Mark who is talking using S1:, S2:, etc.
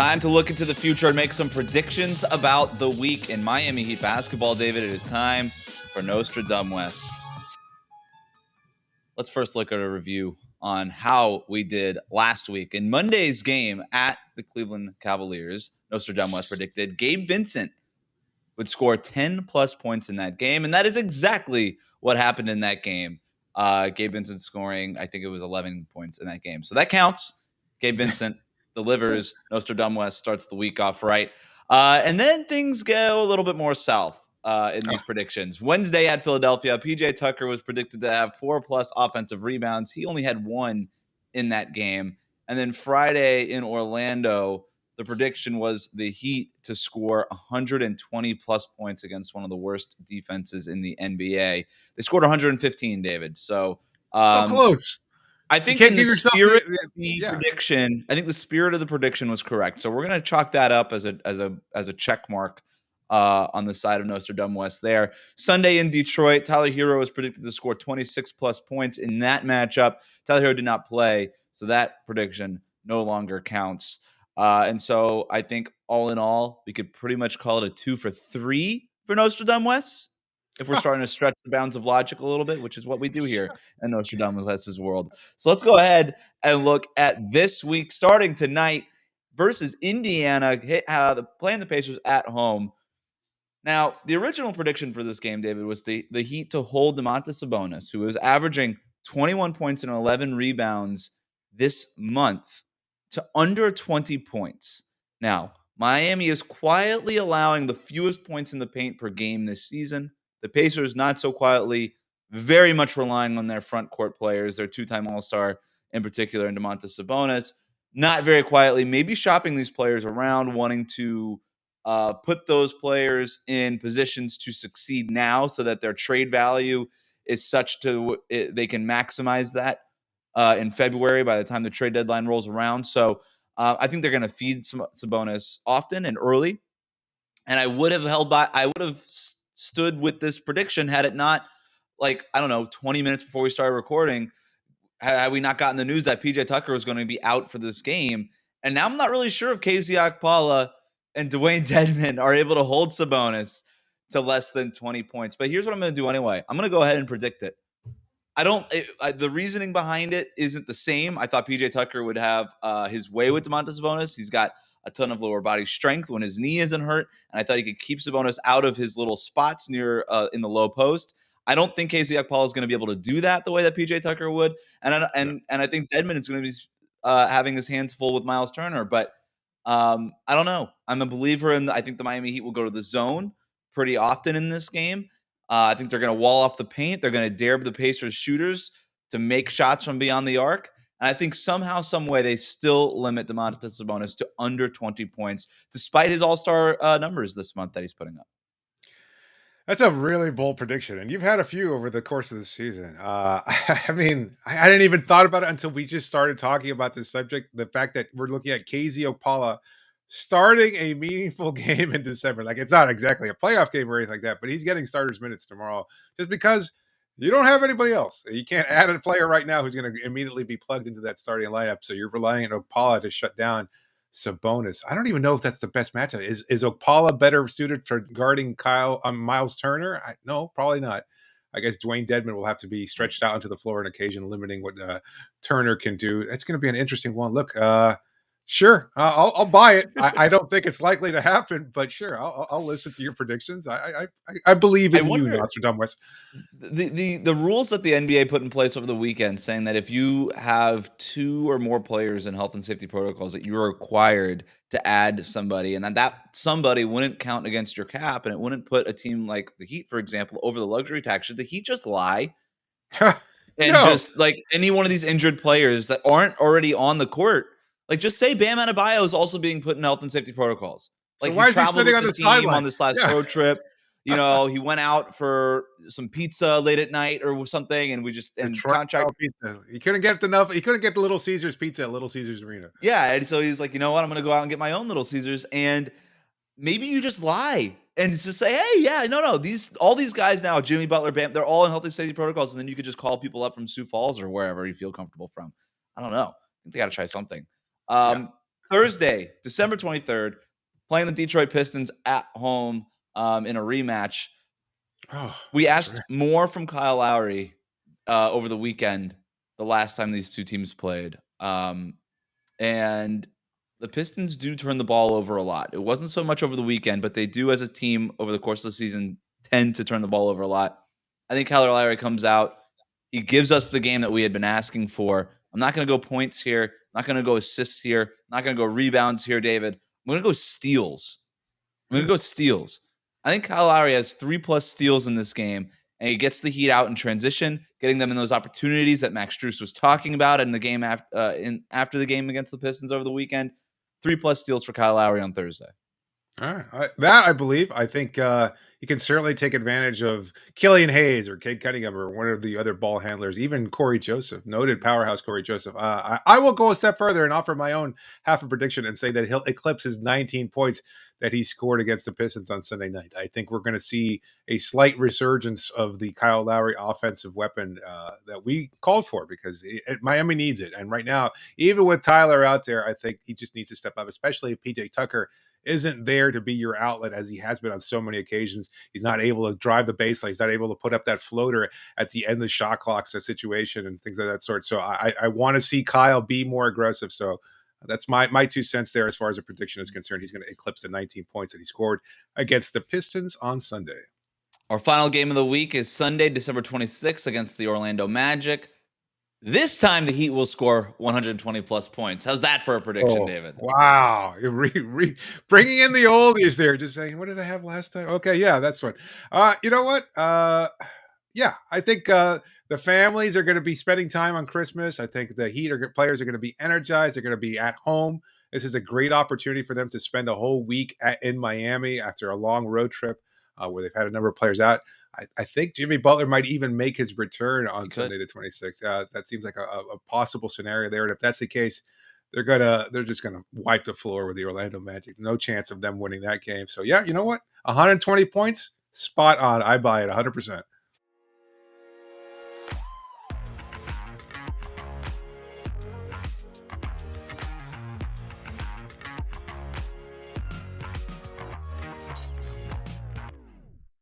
S1: Time to look into the future and make some predictions about the week in Miami Heat basketball. David, it is time for Nostradumbwes. Let's first look at a review on how we did last week. In Monday's game at the Cleveland Cavaliers, Nostradumbwes predicted Gabe Vincent would score 10-plus points in that game, and that is exactly what happened in that game. Gabe Vincent scoring, I think it was 11 points in that game. So that counts. Gabe Vincent delivers. Nostradumbwes starts the week off right. And then things go a little bit more south in these predictions. Wednesday at Philadelphia, PJ Tucker was predicted to have 4-plus offensive rebounds. He only had 1 in that game. And then Friday in Orlando, the prediction was the Heat to score 120-plus points against one of the worst defenses in the NBA. They scored 115, David. So
S2: close.
S1: I think in the spirit of the prediction, I think the spirit of the prediction was correct. So we're going to chalk that up as a check mark on the side of Nostradumbwes there. Sunday in Detroit, Tyler Herro was predicted to score 26-plus points in that matchup. Tyler Herro did not play, so that prediction no longer counts. And so I think all in all, we could pretty much call it a 2 for 3 for Nostradumbwes. If we're starting to stretch the bounds of logic a little bit, which is what we do here in Nostradumbwes' world. So let's go ahead and look at this week, starting tonight versus Indiana, playing the Pacers at home. Now, the original prediction for this game, David, was the Heat to hold Domantas Sabonis, who was averaging 21 points and 11 rebounds this month, to under 20 points. Now, Miami is quietly allowing the fewest points in the paint per game this season. The Pacers, not so quietly, very much relying on their front court players, their two-time All-Star in particular, and Domantas Sabonis. Not very quietly, maybe shopping these players around, wanting to put those players in positions to succeed now so that their trade value is such they can maximize that in February by the time the trade deadline rolls around. So I think they're going to feed Sabonis often and early. And I would have stood with this prediction had it not, 20 minutes before we started recording, had we not gotten the news that PJ Tucker was going to be out for this game. And now I'm not really sure if KZ Okpala and Dwayne Dedmon are able to hold Sabonis to less than 20 points. But here's what I'm going to do anyway. I'm going to go ahead and predict it. The reasoning behind it isn't the same. I thought PJ Tucker would have his way with Domantas Sabonis. He's got a ton of lower body strength when his knee isn't hurt, and I thought he could keep Sabonis out of his little spots near in the low post. I don't think KZ Okpala is going to be able to do that the way that PJ Tucker would, and I think Dedmon is going to be having his hands full with Miles Turner. But I don't know. I'm a believer in. I think the Miami Heat will go to the zone pretty often in this game. I think they're going to wall off the paint. They're going to dare the Pacers shooters to make shots from beyond the arc. And I think somehow, some way, they still limit Domantas Sabonis to under 20 points, despite his all-star numbers this month that he's putting up.
S2: That's a really bold prediction, and you've had a few over the course of the season. I mean, I hadn't even thought about it until we just started talking about this subject. The fact that we're looking at KZ Okpala starting a meaningful game in December. Like, it's not exactly a playoff game or anything like that, but he's getting starters minutes tomorrow just because you don't have anybody else. You can't add a player right now who's going to immediately be plugged into that starting lineup. So you're relying on Okpala to shut down Sabonis. I don't even know if that's the best matchup. Is Okpala better suited for guarding Miles Turner? No, probably not. I guess Dwayne Dedmon will have to be stretched out onto the floor on occasion, limiting what Turner can do. That's going to be an interesting one. Look, sure, I'll buy it. I don't think it's likely to happen, but sure, I'll listen to your predictions. I believe in you, Nostradumbwes.
S1: The rules that the NBA put in place over the weekend, saying that if you have 2 or more players in health and safety protocols, that you're required to add somebody, and that somebody wouldn't count against your cap, and it wouldn't put a team like the Heat, for example, over the luxury tax. Should the Heat just lie? And just like any one of these injured players that aren't already on the court, like just say Bam Adebayo is also being put in health and safety protocols. Like,
S2: so why is he sitting on the sideline
S1: on this last road trip? You know, he went out for some pizza late at night or something, and contract
S2: pizza. He couldn't get enough. He couldn't get the Little Caesars pizza at Little Caesars Arena.
S1: Yeah, and so he's like, you know what? I'm going to go out and get my own Little Caesars, and maybe you just lie and just say, hey, yeah, no, all these guys now, Jimmy Butler, Bam, they're all in health and safety protocols, and then you could just call people up from Sioux Falls or wherever you feel comfortable from. I don't know. I think they got to try something. Thursday, December 23rd, playing the Detroit Pistons at home in a rematch. We asked more from Kyle Lowry over the weekend, the last time these two teams played. And the Pistons do turn the ball over a lot. It wasn't so much over the weekend, but they do as a team over the course of the season tend to turn the ball over a lot. I think Kyle Lowry comes out. He gives us the game that we had been asking for. I'm not going to go points here. I'm not going to go assists here. I'm not going to go rebounds here, David. I'm going to go steals. I'm going to go steals. I think Kyle Lowry has 3+ steals in this game, and he gets the Heat out in transition, getting them in those opportunities that Max Strus was talking about in the game after the game against the Pistons over the weekend. 3+ steals for Kyle Lowry on Thursday.
S2: All right. That I believe. I think you can certainly take advantage of Killian Hayes or Cade Cunningham or one of the other ball handlers, even Corey Joseph, noted powerhouse Corey Joseph. I will go a step further and offer my own half a prediction and say that he'll eclipse his 19 points that he scored against the Pistons on Sunday night. I think we're going to see a slight resurgence of the Kyle Lowry offensive weapon that we called for because Miami needs it. And right now, even with Tyler out there, I think he just needs to step up, especially if PJ Tucker isn't there to be your outlet as he has been on so many occasions. He's not able to drive the baseline. He's not able to put up that floater at the end of the shot clock situation and things of that sort. So I want to see Kyle be more aggressive. So that's my 2 cents there as far as a prediction is concerned. He's going to eclipse the 19 points that he scored against the Pistons on Sunday.
S1: Our final game of the week is Sunday, December 26th against the Orlando Magic. This time, the Heat will score 120+ points. How's that for a prediction, David?
S2: Wow. Bringing in the oldies there, just saying, what did I have last time? Okay, yeah, that's fun. You know what? Yeah, I think the families are going to be spending time on Christmas. I think the Heat players are going to be energized. They're going to be at home. This is a great opportunity for them to spend a whole week in Miami after a long road trip where they've had a number of players out. I think Jimmy Butler might even make his return on Sunday the 26th. That seems like a possible scenario there. And if that's the case, they're just gonna wipe the floor with the Orlando Magic. No chance of them winning that game. So yeah, you know what? 120 points, spot on. I buy it 100%.